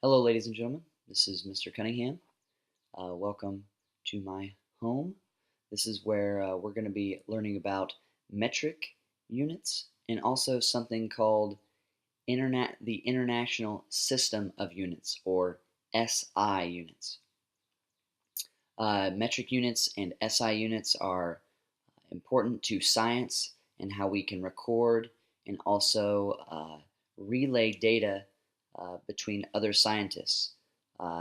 Hello, ladies and gentlemen. This is Mr. Cunningham. Welcome to my home. This is where we're going to be learning about metric units and also something called the International System of Units, or SI units. Metric units and SI units are important to science and how we can record and also relay data between other scientists.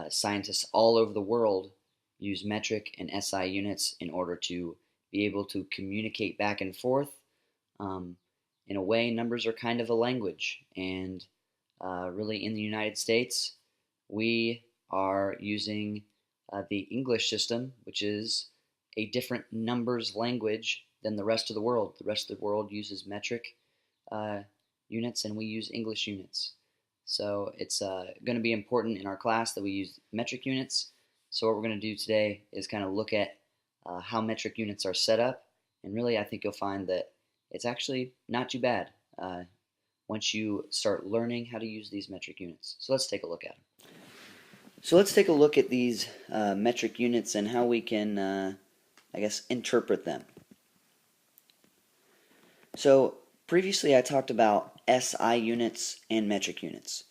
Scientists all over the world use metric and SI units in order to be able to communicate back and forth. Um, in a way, numbers are kind of a language, and really in the United States, we are using the English system, which is a different numbers language than the rest of the world. The rest of the world uses metric uh, units, and we use English units. So it's going to be important in our class that we use metric units. So what we're going to do today is kind of look at how metric units are set up, and really I think you'll find that it's actually not too bad once you start learning how to use these metric units. So let's take a look at them. So let's take a look at these metric units and how we can, I guess, interpret them. So previously I talked about SI units and metric units.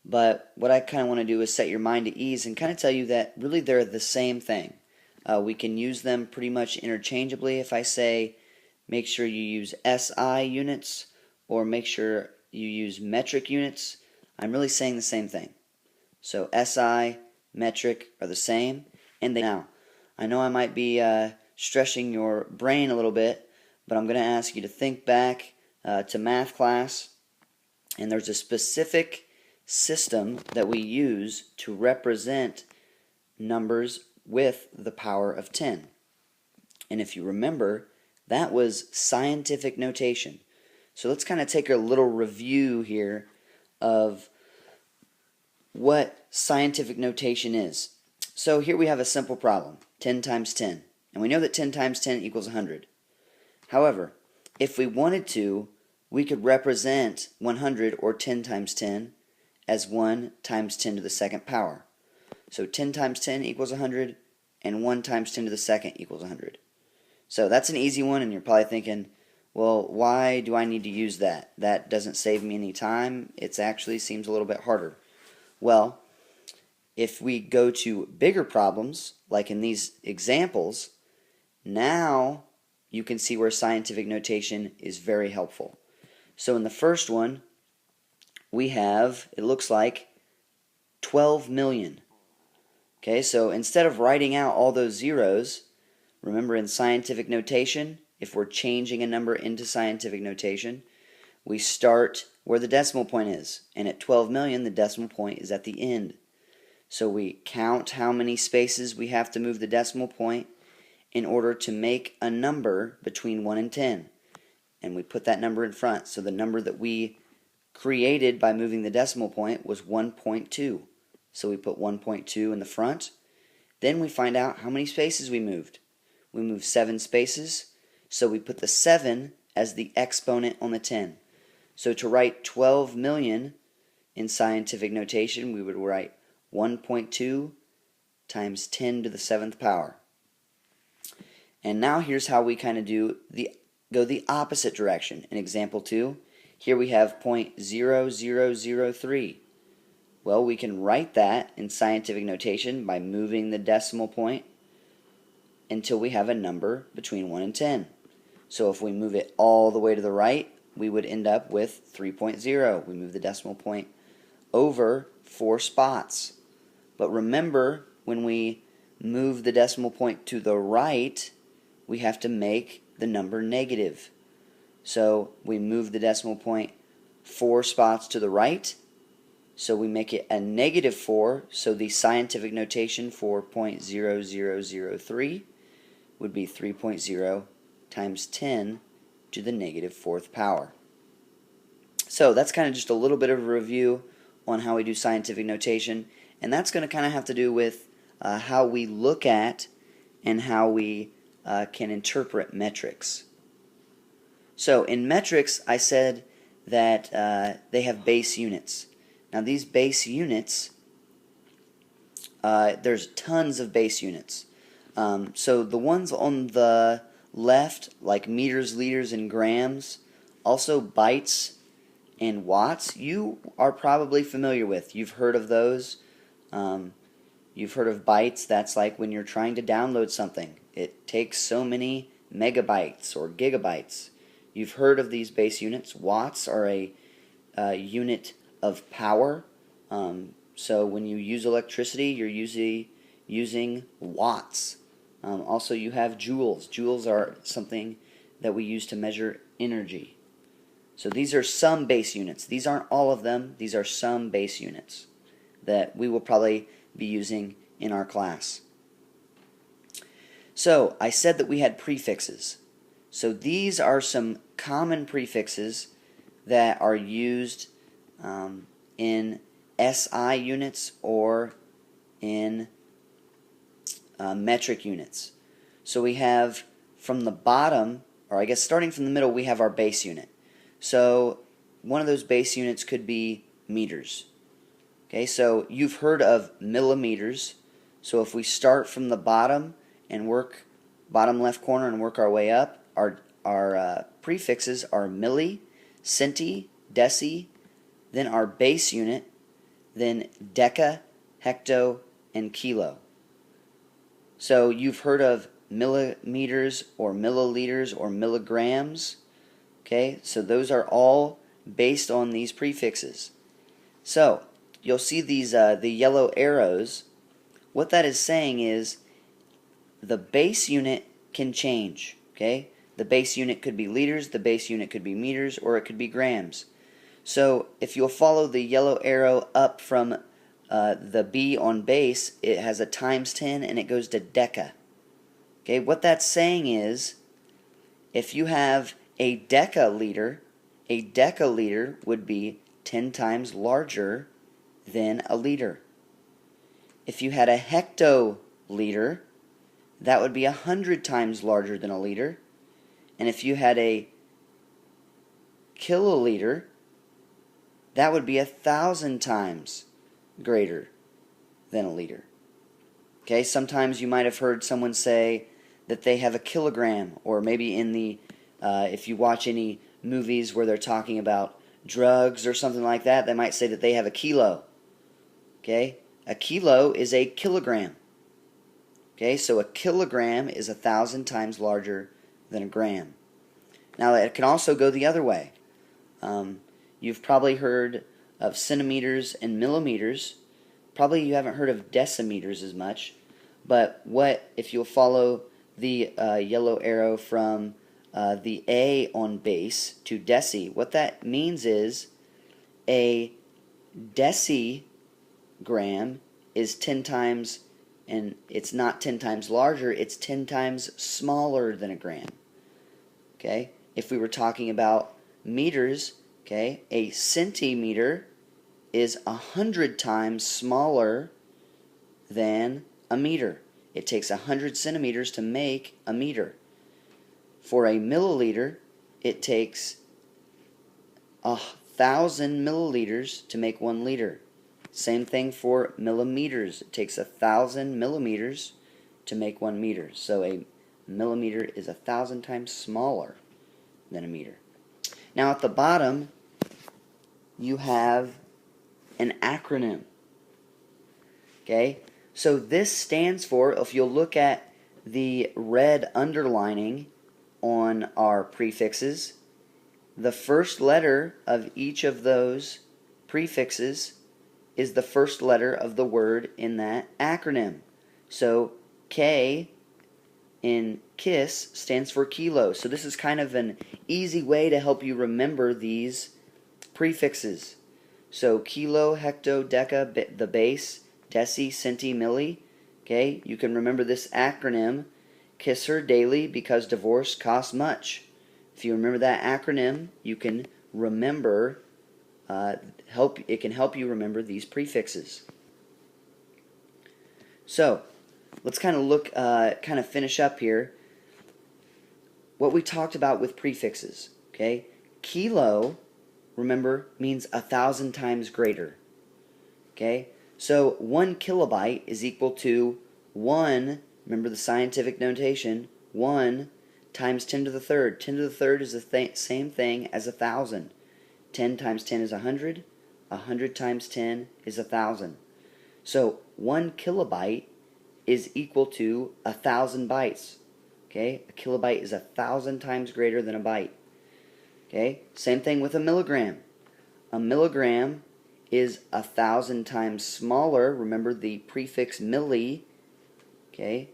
But what I kind of want to do is set your mind at ease and kind of tell you that really they're the same thing. We can use them pretty much interchangeably. If I say make sure you use SI units or make sure you use metric units, I'm really saying the same thing. So SI, metric are the same. Now, I know I might be stressing your brain a little bit, but I'm going to ask you to think back to math class, and there's a specific system that we use to represent numbers with the power of 10. And if you remember, that was scientific notation. So let's kind of take a little review here of what scientific notation is. So here we have a simple problem, 10 times 10. And we know that 10 times 10 equals 100. However, if we wanted to, we could represent 100, or 10 times 10, as 1 times 10 to the second power. So 10 times 10 equals 100, and 1 times 10 to the second equals 100. So that's an easy one, and you're probably thinking, well, why do I need to use that? That doesn't save me any time. It actually seems a little bit harder. Well, if we go to bigger problems, like in these examples, now you can see where scientific notation is very helpful. So in the first one, we have, it looks like, 12 million. Okay, so instead of writing out all those zeros, remember in scientific notation, if we're changing a number into scientific notation, we start where the decimal point is. And at 12 million, the decimal point is at the end. So we count how many spaces we have to move the decimal point in order to make a number between 1 and 10. And we put that number in front. So the number that we created by moving the decimal point was 1.2. So we put 1.2 in the front. Then we find out how many spaces we moved. We moved 7 spaces, so we put the 7 as the exponent on the 10. So to write 12 million in scientific notation, we would write 1.2 times 10 to the 7th power. And now here's how we kind of go the opposite direction. In example 2, here we have 0.0003. Well, we can write that in scientific notation by moving the decimal point until we have a number between 1 and 10. So if we move it all the way to the right, we would end up with 3.0. We move the decimal point over 4 spots. But remember, when we move the decimal point to the right, we have to make the number negative. So we move the decimal point 4 spots to the right, so we make it a negative 4, so the scientific notation for 0.0003 would be 3.0 times 10 to the negative 4th power. So that's kind of just a little bit of a review on how we do scientific notation, and that's going to kind of have to do with how we look at and how we can interpret metrics. So in metrics, I said that they have base units. Now these base units there's tons of base units. So the ones on the left, like meters, liters, and grams, also bytes and watts, you are probably familiar with. You've heard of those. You've heard of bytes. That's like when you're trying to download something. It takes so many megabytes or gigabytes. You've heard of these base units. Watts are a unit of power. So when you use electricity, you're usually using watts. Also, you have joules. Joules are something that we use to measure energy. So these are some base units. These aren't all of them. These are some base units that we will probably be using in our class. So I said that we had prefixes. So these are some common prefixes that are used in SI units or in metric units. So we have from the bottom, or I guess starting from the middle, we have our base unit. So one of those base units could be meters. Okay, so you've heard of millimeters. So if we start from the bottom and work bottom left corner and work our way up, our prefixes are milli, centi, deci, then our base unit, then deca, hecto, and kilo. So you've heard of millimeters or milliliters or milligrams. Okay, so those are all based on these prefixes. So you'll see these the yellow arrows. What that is saying is the base unit can change. Okay, the base unit could be liters, the base unit could be meters, or it could be grams. So if you'll follow the yellow arrow up from the B on base, it has a times 10 and it goes to deca. Okay, what that's saying is if you have a decaliter would be 10 times larger than a liter. If you had a hectoliter, that would be 100 times larger than a liter. And if you had a kiloliter, that would be 1,000 times greater than a liter. Okay, sometimes you might have heard someone say that they have a kilogram, or maybe in the if you watch any movies where they're talking about drugs or something like that, they might say that they have a kilo. Okay, a kilo is a kilogram. Okay, so a kilogram is 1,000 times larger than a gram. Now it can also go the other way. You've probably heard of centimeters and millimeters. Probably you haven't heard of decimeters as much. But what if you'll follow the yellow arrow from the A on base to deci, what that means is a decigram is 10 times, and it's not 10 times larger, it's 10 times smaller than a gram. Okay? If we were talking about meters, okay, a centimeter is 100 times smaller than a meter. It takes 100 centimeters to make a meter. For a milliliter, it takes 1,000 milliliters to make 1 liter. Same thing for millimeters. It takes 1,000 millimeters to make 1 meter. So a millimeter is 1,000 times smaller than a meter. Now at the bottom, you have an acronym. Okay? So this stands for, if you'll look at the red underlining on our prefixes, the first letter of each of those prefixes is the first letter of the word in that acronym. So K in KISS stands for kilo. So this is kind of an easy way to help you remember these prefixes. So kilo, hecto, deca, the base, deci, centi, milli. Okay, you can remember this acronym. Kiss her daily because divorce costs much. If you remember that acronym, you can remember. It can help you remember these prefixes. So let's kind of look, kind of finish up here. What we talked about with prefixes. Okay, kilo, remember, means 1,000 times greater. Okay, So 1 kilobyte is equal to 1, remember the scientific notation, 1 times 10 to the third. 10 to the third is the same thing as 1,000. 10 times 10 is 100. 100 times 10 is 1,000. So 1 kilobyte is equal to 1,000 bytes. Okay, a kilobyte is 1,000 times greater than a byte. Okay, same thing with a milligram. A milligram is 1,000 times smaller. Remember the prefix milli, okay,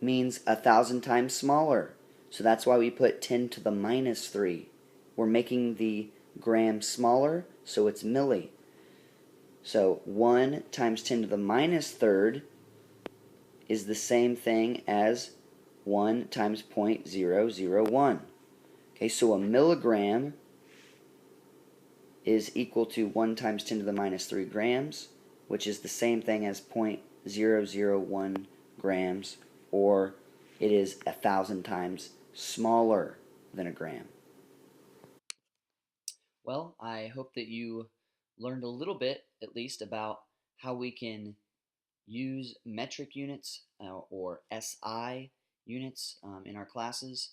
means 1,000 times smaller. So that's why we put 10 to the minus 3. We're making the gram smaller, so it's milli. So 1 times 10 to the minus third is the same thing as 1 times 0.001. Okay, so a milligram is equal to 1 times 10 to the minus 3 grams, which is the same thing as 0.001 grams, or it is 1,000 times smaller than a gram. Well, I hope that you learned a little bit, at least, about how we can use metric units or SI units in our classes.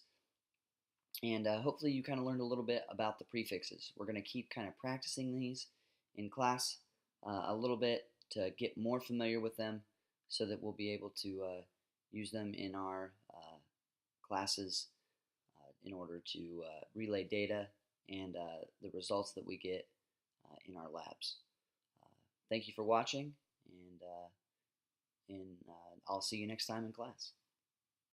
And hopefully you kind of learned a little bit about the prefixes. We're going to keep kind of practicing these in class a little bit to get more familiar with them so that we'll be able to use them in our classes in order to relay data and the results that we get in our labs. Uh, Thank you for watching, and I'll see you next time in class.